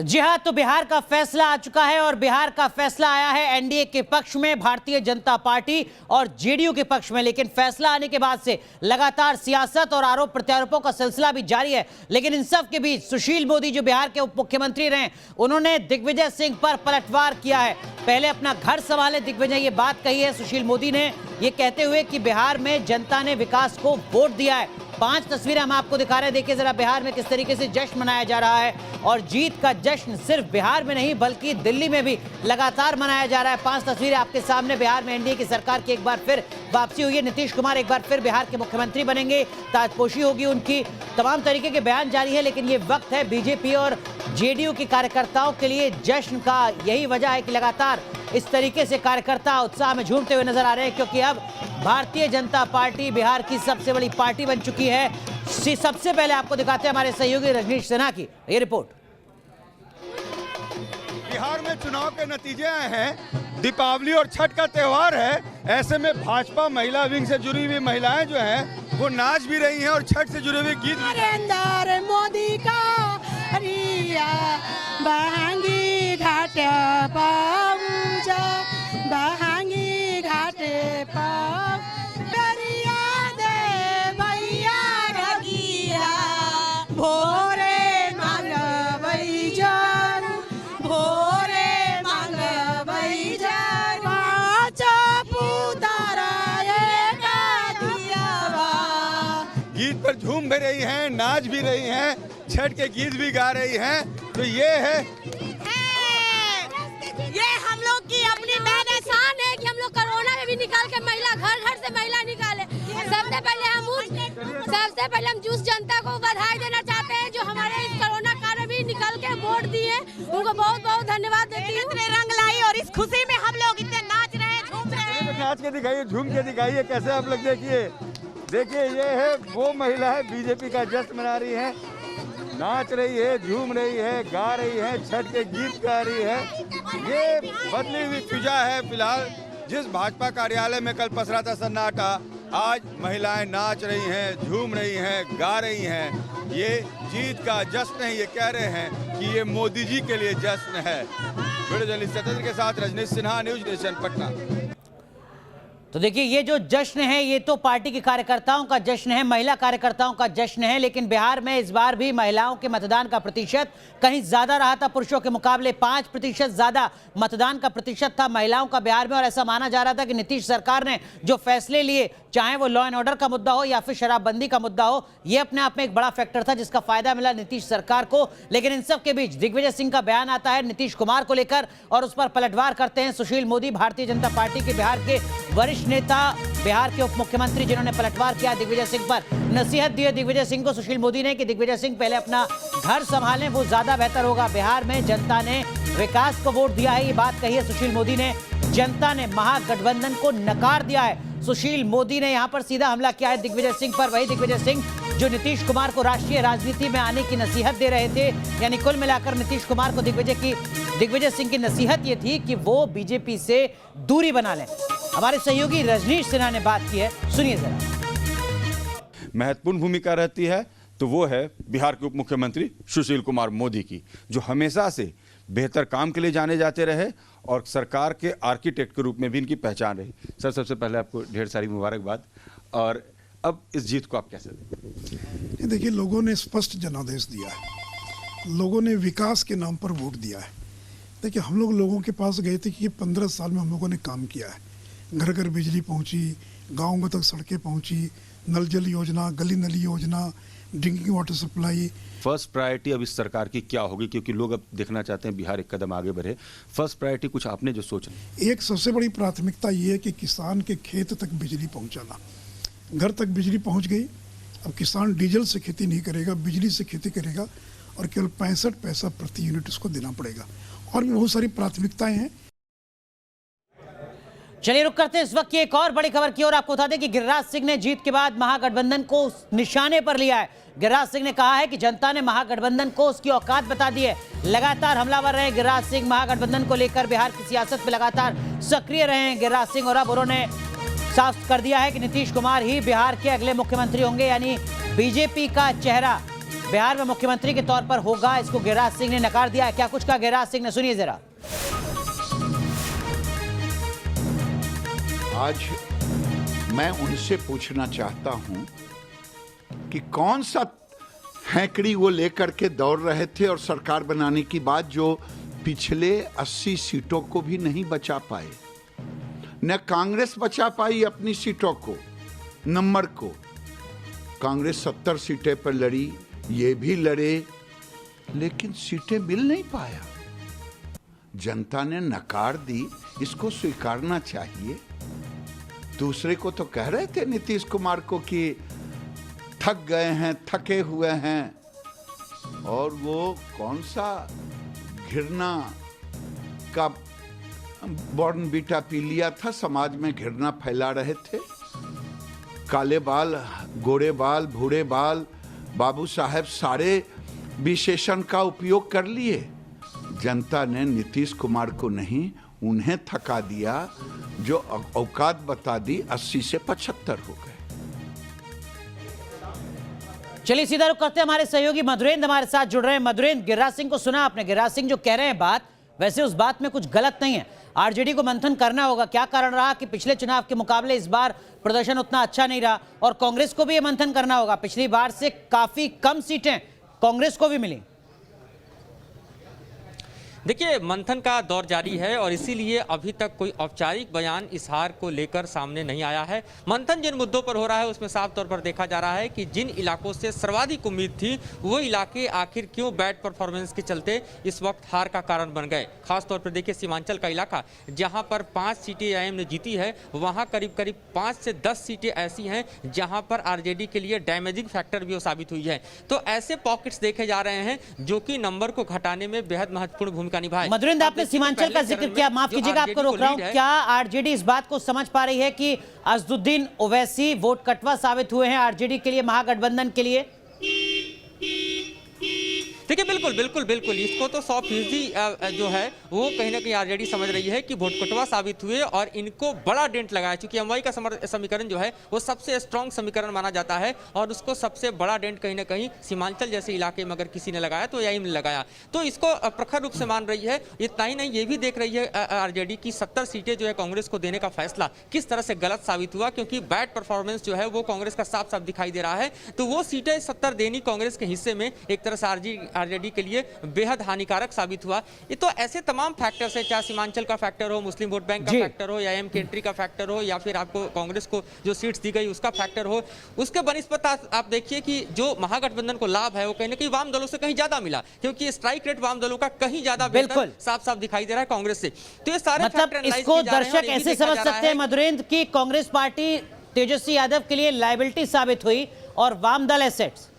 जी हां, तो बिहार का फैसला आ चुका है और बिहार का फैसला आया है एनडीए के पक्ष में, भारतीय जनता पार्टी और जेडीयू के पक्ष में। लेकिन फैसला आने के बाद से लगातार सियासत और आरोप प्रत्यारोपों का सिलसिला भी जारी है। लेकिन इन सब के बीच सुशील मोदी, जो बिहार के उप मुख्यमंत्री रहे, उन्होंने दिग्विजय सिंह पर पलटवार किया है। पहले अपना घर संभाले दिग्विजय, ये बात कही है सुशील मोदी ने, ये कहते हुए कि बिहार में जनता ने विकास को वोट दिया है। 5 तस्वीरें हम आपको दिखा रहे हैं। देखिए जरा बिहार में किस तरीके से जश्न मनाया जा रहा है, और जीत का जश्न सिर्फ बिहार में नहीं बल्कि दिल्ली में भी लगातार मनाया जा रहा है। 5 तस्वीरें आपके सामने। बिहार में एनडीए की सरकार की एक बार फिर वापसी हुई है। नीतीश कुमार एक बार फिर बिहार के मुख्यमंत्री बनेंगे, ताजपोशी होगी उनकी। तमाम तरीके के बयान जारी है, लेकिन ये वक्त है बीजेपी और जेडीयू के कार्यकर्ताओं के लिए जश्न का। यही वजह है कि लगातार इस तरीके से कार्यकर्ता उत्साह में झूमते हुए नजर आ रहे हैं, क्योंकि अब भारतीय जनता पार्टी बिहार की सबसे बड़ी पार्टी बन चुकी है। सबसे पहले आपको दिखाते हैं हमारे सहयोगी रजनीश सिन्हा की ये रिपोर्ट। बिहार में चुनाव के नतीजे आए हैं, दीपावली और छठ का त्योहार है। ऐसे में भाजपा महिला विंग से जुड़ी हुई महिलाएं जो हैं वो नाच भी रही हैं और छठ से जुड़े हुए गीत भी। नरेंद्र मोदी का रिया बहंगी घाट पाऊजा, बहंगी घाट पारिया दे भैया रगिया, भोरे मंगवई जान, भोरे मंगवई जान, पाँच पुतारा एका दियावा। गीत पर झूम भी रही हैं, नाच भी रही हैं, छठ के गीत भी गा रही हैं। तो ये हम लोग की अपनी मेहनत शान है कि हम लोग कोरोना में भी निकाल के महिला घर घर से महिला निकाले। सबसे पहले हम जूस जनता को बधाई देना चाहते हैं, जो हमारे इस कोरोना काल में भी निकल के वोट दिए, उनको बहुत बहुत धन्यवाद देती हूँ। इतने रंग लाई और इस खुशी में हम लोग इतने नाच रहे हैं, झूम रहे हैं। नाच के दिखाइए, झूम के दिखाइए कैसे आप लोग। देखिए ये है वो महिला है, बीजेपी का जश्न मना रही है, नाच रही है, झूम रही है, गा रही है, छठ के गीत गा रही है। ये बदली हुई फिजा है। फिलहाल जिस भाजपा कार्यालय में कल पसरा था सन्नाटा, आज महिलाएं नाच रही हैं, झूम रही हैं, गा रही हैं। ये जीत का जश्न है। ये कह रहे हैं कि ये मोदी जी के लिए जश्न है। वीडियो जर्नलिस्ट सत्येंद्र के साथ रजनीश सिन्हा, न्यूज नेशन पटना। तो देखिए ये जो जश्न है ये तो पार्टी के कार्यकर्ताओं का जश्न है, महिला कार्यकर्ताओं का जश्न है। लेकिन बिहार में इस बार भी महिलाओं के मतदान का प्रतिशत कहीं ज्यादा रहा था पुरुषों के मुकाबले। 5% ज्यादा मतदान का प्रतिशत था महिलाओं का बिहार में। और ऐसा माना जा रहा था कि नीतीश सरकार ने जो फैसले लिए, चाहे वो लॉ एंड ऑर्डर का मुद्दा हो या फिर शराबबंदी का मुद्दा हो, ये अपने आप में एक बड़ा फैक्टर था जिसका फायदा मिला नीतीश सरकार को। लेकिन इन सब के बीच दिग्विजय सिंह का बयान आता है नीतीश कुमार को लेकर, और उस पर पलटवार करते हैं सुशील मोदी, भारतीय जनता पार्टी के बिहार के वरिष्ठ नेता, बिहार के उप मुख्यमंत्री, जिन्होंने पलटवार किया दिग्विजय सिंह पर। नसीहत दी है दिग्विजय सिंह को सुशील मोदी ने कि दिग्विजय सिंह पहले अपना घर संभालें, वो ज्यादा बेहतर होगा। बिहार में जनता ने विकास को वोट दिया है, ये बात कही है सुशील मोदी ने। जनता ने महागठबंधन को नकार दिया है। सुशील मोदी ने यहां पर सीधा हमला किया है दिग्विजय सिंह पर। वही दिग्विजय सिंह जो नीतीश कुमार को राष्ट्रीय राजनीति में आने की नसीहत दे रहे थे, यानी कुल मिलाकर नीतीश कुमार को दिग्विजय सिंह की नसीहत ये थी कि वो बीजेपी से दूरी बना लें। हमारे सहयोगी रजनीश सिन्हा ने बात की है, सुनिए जरा। महत्वपूर्ण भूमिका रहती है तो वो है बिहार के उप मुख्यमंत्री सुशील कुमार मोदी की, जो हमेशा से बेहतर काम के लिए जाने जाते रहे और सरकार के आर्किटेक्ट के रूप में भी इनकी पहचान रही। सर, सबसे पहले आपको ढेर सारी मुबारकबाद। और अब इस जीत को आप कैसे देखते? देखिए, लोगों ने स्पष्ट जनादेश दिया है, लोगों ने विकास के नाम पर वोट दिया है। देखिए, हम लोगों के पास गए थे कि 15 साल में हम लोगों ने काम किया है। घर घर बिजली पहुंची, गाँव तक सड़कें पहुंची, नल जल योजना, गली नली योजना, drinking water supply. First priority अब इस सरकार की क्या होगी, क्योंकि लोग अब देखना चाहते हैं बिहार एक कदम आगे बढ़े। फर्स्ट प्रायोरिटी कुछ आपने जो सोचा? एक सबसे बड़ी प्राथमिकता ये है कि किसान के खेत तक बिजली पहुंचाना। घर तक बिजली पहुंच गई, अब किसान डीजल से खेती नहीं करेगा, बिजली से खेती करेगा, और केवल 65 पैसा प्रति यूनिट उसको देना पड़ेगा। और भी बहुत सारी प्राथमिकताएं हैं। चलिए रुक करते हैं इस वक्त की एक और बड़ी खबर की ओर। आपको बता दें कि गिरिराज सिंह ने जीत के बाद महागठबंधन को निशाने पर लिया है। गिरिराज सिंह ने कहा है कि जनता ने महागठबंधन को उसकी औकात बता दी है। लगातार हमलावर रहे गिरिराज सिंह, महागठबंधन को लेकर बिहार की सियासत में लगातार सक्रिय रहे हैं गिरिराज सिंह, और अब उन्होंने साफ कर दिया है कि नीतीश कुमार ही बिहार के अगले मुख्यमंत्री होंगे, यानी बीजेपी का चेहरा बिहार में मुख्यमंत्री के तौर पर होगा, इसको गिरिराज सिंह ने नकार दिया है। क्या कुछ कहा गिरिराज सिंह ने, सुनिए जरा। आज मैं उनसे पूछना चाहता हूं कि कौन सा हैकड़ी वो लेकर के दौड़ रहे थे और सरकार बनाने की बात जो पिछले 80 सीटों को भी नहीं बचा पाए। न कांग्रेस बचा पाई अपनी सीटों को, नंबर को। कांग्रेस 70 सीटें पर लड़ी, ये भी लड़े, लेकिन सीटें मिल नहीं पाया। जनता ने नकार दी, इसको स्वीकारना चाहिए। दूसरे को तो कह रहे थे नीतीश कुमार को कि थक गए हैं, थके हुए हैं, और वो कौन सा घृणा का बॉर्नवीटा पी लिया था, समाज में घृणा फैला रहे थे। काले बाल, गोरे बाल, भूरे बाल, बाबू साहब सारे विशेषण का उपयोग कर लिए। जनता ने नीतीश कुमार को नहीं, उन्हें थका दिया, जो औकात बता दी। 80 से 75 हो गए। चलिए सीधा रुख करते हैं, हमारे सहयोगी मधुरेंद्र हमारे साथ जुड़ रहे हैं। मधुरेंद्र, गिरिराज सिंह को सुना आपने, गिरिराज सिंह जो कह रहे हैं बात, वैसे उस बात में कुछ गलत नहीं है। आरजेडी को मंथन करना होगा। क्या कारण रहा कि पिछले चुनाव के मुकाबले इस बार प्रदर्शन उतना अच्छा नहीं रहा, और कांग्रेस को भी ये मंथन करना होगा। पिछली बार से काफी कम सीटें कांग्रेस को भी मिली। देखिए, मंथन का दौर जारी है और इसीलिए अभी तक कोई औपचारिक बयान इस हार को लेकर सामने नहीं आया है। मंथन जिन मुद्दों पर हो रहा है उसमें साफ तौर पर देखा जा रहा है कि जिन इलाकों से सर्वाधिक उम्मीद थी वो इलाके आखिर क्यों बैड परफॉर्मेंस के चलते इस वक्त हार का कारण बन गए। खासतौर पर देखिए सीमांचल का इलाका, जहां पर 5 सीटें एआईएम ने जीती है, वहां करीब करीब 5 से 10 सीटें ऐसी हैं जहां पर आरजेडी के लिए डैमेजिंग फैक्टर भी वो साबित हुई है। तो ऐसे पॉकेट्स देखे जा रहे हैं जो कि नंबर को घटाने में बेहद महत्वपूर्ण भूमिका निभाए। मधुरेंद्र, आपने सीमांचल का जिक्र किया, माफ कीजिएगा आपको रोक रहा हूं। क्या आरजेडी इस बात को समझ पा रही है कि असदुद्दीन ओवैसी वोट कटवा साबित हुए हैं आरजेडी के लिए, महागठबंधन के लिए? देखिए, बिल्कुल बिल्कुल बिल्कुल इसको तो 100% जो है वो कहीं ना कहीं आरजेडी समझ रही है कि वोट कटवा साबित हुए और इनको बड़ा डेंट लगाया। क्योंकि एमवाई का समीकरण जो है वो सबसे स्ट्रॉन्ग समीकरण माना जाता है और उसको सबसे बड़ा डेंट कहीं ना कहीं सीमांचल जैसे इलाके में अगर किसी ने लगाया तो एआईएम ने लगाया। तो इसको प्रखर रूप से मान रही है। इतना ही नहीं, ये भी देख रही है आरजेडी की 70 सीटें जो है कांग्रेस को देने का फैसला किस तरह से गलत साबित हुआ, क्योंकि बैड परफॉर्मेंस जो है वो कांग्रेस का साफ साफ दिखाई दे रहा है। तो वो सीटें 70 देनी कांग्रेस के हिस्से में एक तरह से आरजेडी के लिए बेहद हानिकारक साबित हुआ। ये तो ऐसे तमाम फैक्टर्स है, चाहे सीमांचल का फैक्टर हो, मुस्लिम वोट बैंक का फैक्टर हो, या एम की एंट्री का फैक्टर हो, या फिर आपको कांग्रेस को जो सीट्स दी गई उसका फैक्टर हो, उसके बनिस्बत आप देखिए कि जो महागठबंधन को लाभ है वो कहीं ना कहीं वाम दलों से कहीं ज्यादा मिला, क्योंकि स्ट्राइक रेट वाम दलों का कहीं ज्यादा बेहतर साफ साफ दिखाई दे रहा है कांग्रेस से। तो ये सारे मतलब इसको दर्शक ऐसे समझ सकते हैं मधुरेंद्र की कांग्रेस पार्टी तेजस्वी यादव के लिए लायबिलिटी साबित हुई और वाम दल एसेट्स।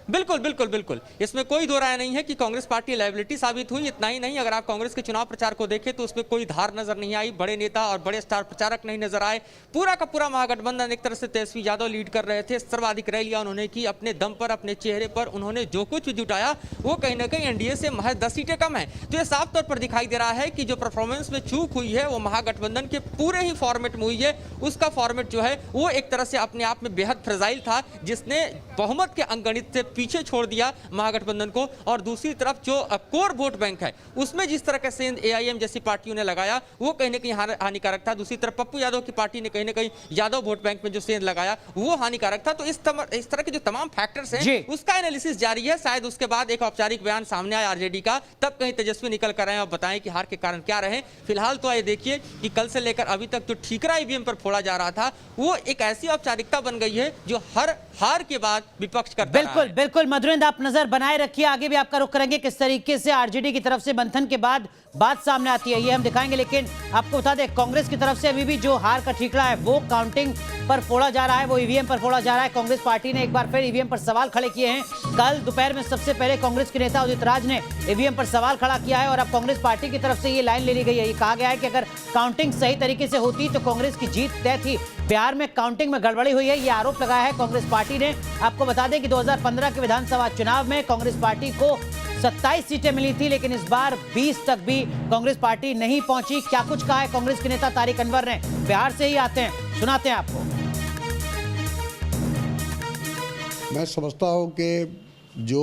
बिल्कुल बिल्कुल बिल्कुल, इसमें कोई दो राय नहीं है कि कांग्रेस पार्टी लायबिलिटी साबित हुई। इतना ही नहीं, अगर आप कांग्रेस के चुनाव प्रचार को देखें तो उसमें कोई धार नजर नहीं आई, बड़े नेता और बड़े स्टार प्रचारक नहीं नजर आए। पूरा का पूरा महागठबंधन एक तरह से तेजस्वी यादव लीड कर रहे थे। सर्वाधिक रैलियां उन्होंने की, अपने दम पर, अपने चेहरे पर उन्होंने जो कुछ जुटाया वो कहीं ना कहीं एनडीए से महज 10 सीटें कम है। तो ये साफ तौर पर दिखाई दे रहा है कि जो परफॉर्मेंस में चूक हुई है वो महागठबंधन के पूरे ही फॉर्मेट में हुई है। उसका फॉर्मेट जो है वो एक तरह से अपने आप में बेहद फ्रेजाइल था, जिसने बहुमत के अंकगणित से पीछे छोड़ दिया महागठबंधन को। और दूसरी तरफ जो कोर वोट बैंक है उसमें जिस तरह का सेंध एआईएम जैसी पार्टियों ने लगाया वो कहीं ना कहीं हानिकारक था। दूसरी तरफ पप्पू यादव की पार्टी ने कहीं ना कहीं यादव वोट बैंक में जो सेंध लगाया वो हानिकारक था। तो इस तरह के जो तमाम फैक्टर्स हैं उसका एनालिसिस जारी है। शायद उसके बाद एक औपचारिक बयान सामने आया आरजेडी का, तब कहीं तेजस्वी निकल कर आए और बताएं कि हार के कारण क्या रहे। फिलहाल तो आइए देखिए कि कल से लेकर अभी तक जो ठीकरा ईवीएम पर फोड़ा जा रहा था वो एक ऐसी औपचारिकता बन गई है जो हर हार के बाद विपक्ष करता है। बिल्कुल बिल्कुल मधुरेंद्र, आप नजर बनाए रखिए, आगे भी आपका रुख करेंगे किस तरीके से आरजेडी की तरफ से मंथन के बाद बात सामने आती है ये हम दिखाएंगे। लेकिन आपको बता दें कांग्रेस की तरफ से अभी भी जो हार का ठीकरा है वो काउंटिंग पर फोड़ा जा रहा है, वो ईवीएम पर फोड़ा जा रहा है। कांग्रेस पार्टी ने एक बार फिर ईवीएम पर सवाल खड़े किए हैं। कल दोपहर में सबसे पहले कांग्रेस के नेता उदित राज ने ईवीएम पर सवाल खड़ा किया है और अब कांग्रेस पार्टी की तरफ से ये लाइन ले ली गई है। ये कहा गया है कि अगर काउंटिंग सही तरीके से होती तो कांग्रेस की जीत तय थी। बिहार में काउंटिंग में गड़बड़ी हुई है, ये आरोप लगाया है कांग्रेस पार्टी ने। आपको बता दें कि 2015 के विधानसभा चुनाव में कांग्रेस पार्टी को 27 सीटें मिली थी, लेकिन इस बार 20 तक भी कांग्रेस पार्टी नहीं पहुंची। क्या कुछ कहा है कांग्रेस के नेता तारिक अनवर ने, बिहार से ही आते हैं, सुनाते हैं आपको। मैं समझता हूँ कि जो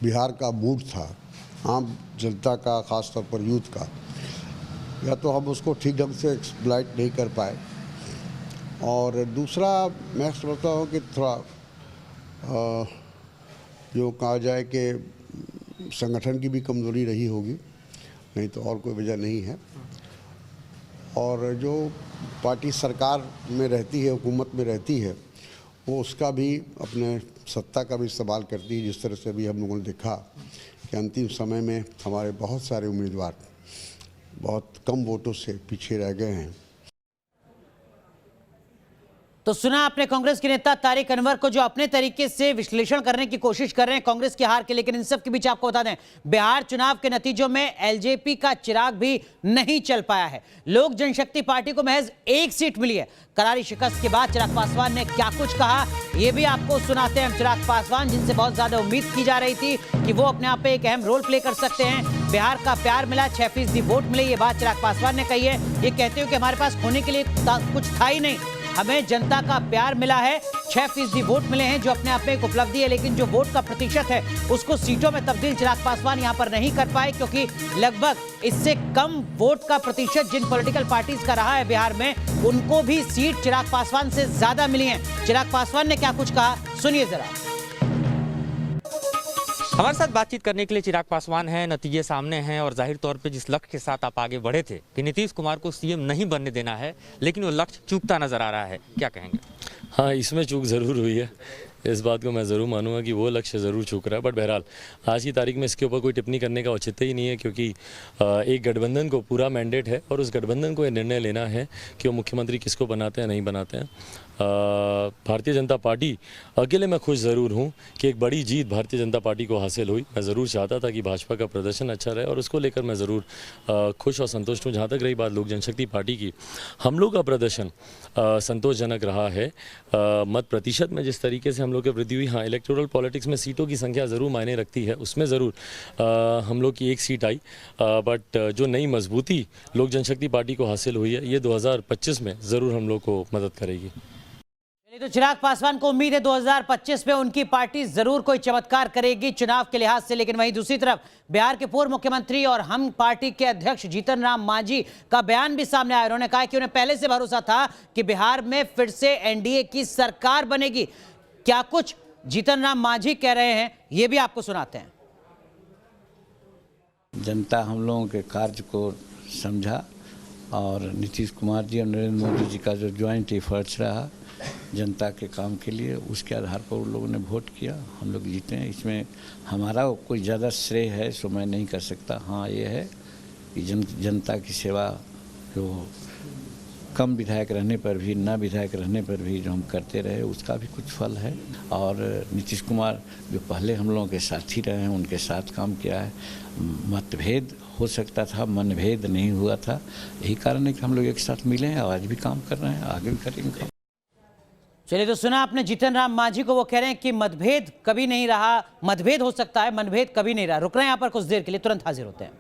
बिहार का मूड था आम जनता का, ख़ास तौर पर यूथ का, या तो हम उसको ठीक ढंग से एक्सप्लॉइट नहीं कर पाए, और दूसरा मैं समझता हूँ कि थोड़ा जो कहा जाए कि संगठन की भी कमज़ोरी रही होगी, नहीं तो और कोई वजह नहीं है। और जो पार्टी सरकार में रहती है, हुकूमत में रहती है, वो उसका भी, अपने सत्ता का भी इस्तेमाल करती है। जिस तरह से अभी हम लोगों ने देखा कि अंतिम समय में हमारे बहुत सारे उम्मीदवार बहुत कम वोटों से पीछे रह गए हैं। तो सुना आपने कांग्रेस के नेता तारिक अनवर को, जो अपने तरीके से विश्लेषण करने की कोशिश कर रहे हैं कांग्रेस की हार के। लेकिन इन सब के बीच आपको बता दें, बिहार चुनाव के नतीजों में एलजेपी का चिराग भी नहीं चल पाया है। लोक जनशक्ति पार्टी को महज 1 सीट मिली है। करारी शिकस्त के बाद चिराग पासवान ने क्या कुछ कहा, यह भी आपको सुनाते हैं। चिराग पासवान, जिनसे बहुत ज्यादा उम्मीद की जा रही थी कि वो अपने आप में एक अहम रोल प्ले कर सकते हैं। बिहार का प्यार मिला, 6% वोट मिले, ये बात चिराग पासवान ने कही है। ये कहते हो कि हमारे पास होने के लिए कुछ था ही नहीं, हमें जनता का प्यार मिला है, 6% वोट मिले हैं, जो अपने आप में एक उपलब्धि है। लेकिन जो वोट का प्रतिशत है उसको सीटों में तब्दील चिराग पासवान यहां पर नहीं कर पाए, क्योंकि लगभग इससे कम वोट का प्रतिशत जिन पॉलिटिकल पार्टीज का रहा है बिहार में, उनको भी सीट चिराग पासवान से ज्यादा मिली है। चिराग पासवान ने क्या कुछ कहा, सुनिए जरा। हमारे साथ बातचीत करने के लिए चिराग पासवान हैं, नतीजे सामने हैं, और जाहिर तौर पे जिस लक्ष्य के साथ आप आगे बढ़े थे कि नीतीश कुमार को सीएम नहीं बनने देना है, लेकिन वो लक्ष्य चूकता नजर आ रहा है, क्या कहेंगे? हाँ, इसमें चूक ज़रूर हुई है, इस बात को मैं ज़रूर मानूंगा कि वो लक्ष्य ज़रूर चूक रहा है। बट बहरहाल आज की तारीख में इसके ऊपर कोई टिप्पणी करने का औचित्य ही नहीं है, क्योंकि एक गठबंधन को पूरा मैंडेट है और उस गठबंधन को ये निर्णय लेना है कि वो मुख्यमंत्री किसको बनाते हैं, नहीं बनाते हैं। भारतीय जनता पार्टी अकेले मैं खुश ज़रूर हूँ कि एक बड़ी जीत भारतीय जनता पार्टी को हासिल हुई। मैं ज़रूर चाहता था कि भाजपा का प्रदर्शन अच्छा रहे, और उसको लेकर मैं ज़रूर खुश और संतुष्ट हूँ। जहाँ तक रही बात लोक जनशक्ति पार्टी की, हम लोग का प्रदर्शन संतोषजनक रहा है। मत प्रतिशत में जिस तरीके से हम लोग की वृद्धि हुई, हाँ, इलेक्टोरल पॉलिटिक्स में सीटों की संख्या ज़रूर मायने रखती है, उसमें ज़रूर हम लोग की 1 सीट आई। बट जो नई मजबूती लोक जनशक्ति पार्टी को हासिल हुई है, ये 2025 में ज़रूर हम लोग को मदद करेगी। तो चिराग पासवान को उम्मीद है 2025 में उनकी पार्टी जरूर कोई चमत्कार करेगी चुनाव के लिहाज से। लेकिन वहीं दूसरी तरफ बिहार के पूर्व मुख्यमंत्री और हम पार्टी के अध्यक्ष जीतन राम मांझी का बयान भी सामने आया। उन्होंने कहा कि उन्हें पहले से भरोसा था कि बिहार में फिर से एनडीए की सरकार बनेगी। क्या कुछ जीतन राम मांझी कह रहे हैं, ये भी आपको सुनाते हैं। जनता हम लोगों के कार्य को समझा, और नीतीश कुमार जी और नरेंद्र मोदी जी का जो ज्वाइंट एफर्ट्स रहा जनता के काम के लिए, उसके आधार पर उन लोगों ने वोट किया, हम लोग जीते हैं। इसमें हमारा कोई ज़्यादा श्रेय है सो मैं नहीं कर सकता। हाँ, ये है कि जनता की सेवा जो कम विधायक रहने पर भी, ना विधायक रहने पर भी जो हम करते रहे, उसका भी कुछ फल है। और नीतीश कुमार जो पहले हम लोगों के साथी रहे हैं, उनके साथ काम किया है। मतभेद हो सकता था, मनभेद नहीं हुआ था। यही कारण है कि हम लोग एक साथ मिले हैं, आज भी काम कर रहे हैं, आगे भी करेंगे। चलिए, तो सुना आपने जीतन राम मांझी को, वो कह रहे हैं कि मतभेद कभी नहीं रहा, मतभेद हो सकता है, मनभेद कभी नहीं रहा। रुक रहे हैं यहाँ पर कुछ देर के लिए, तुरंत हाजिर होते हैं।